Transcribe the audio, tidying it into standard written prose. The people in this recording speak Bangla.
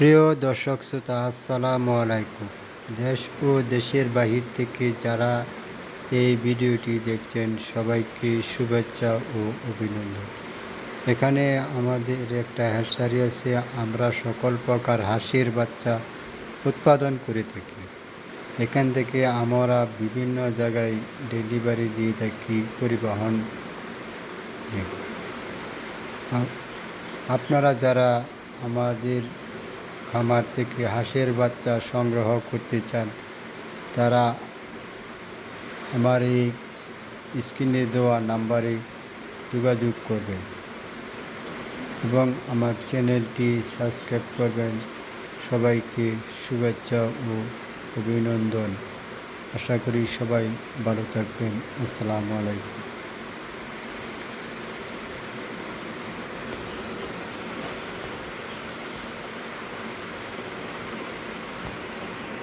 প্রিয় দর্শক শ্রোতা, আসসালামু আলাইকুম। দেশ ও দেশের বাহির থেকে যারা এই ভিডিওটি দেখছেন সবাইকে শুভেচ্ছা ও অভিনন্দন। এখানে আমাদের একটা হ্যাচারি আছে। আমরা সকল প্রকার হাঁসের বাচ্চা উৎপাদন করে থাকি। এখান থেকে আমরা বিভিন্ন জায়গায় ডেলিভারি দিয়ে থাকি, পরিবহন। আপনারা যারা আমাদের খামার থেকে হাঁসের বাচ্চা সংগ্রহ করতে চান, তারা আমার এই স্ক্রিনে দেওয়া নাম্বারে যোগাযোগ করবেন এবং আমার চ্যানেলটি সাবস্ক্রাইব করবেন। সবাইকে শুভেচ্ছা ও অভিনন্দন। আশা করি সবাই ভালো থাকবেন। আসসালামু আলাইকুম।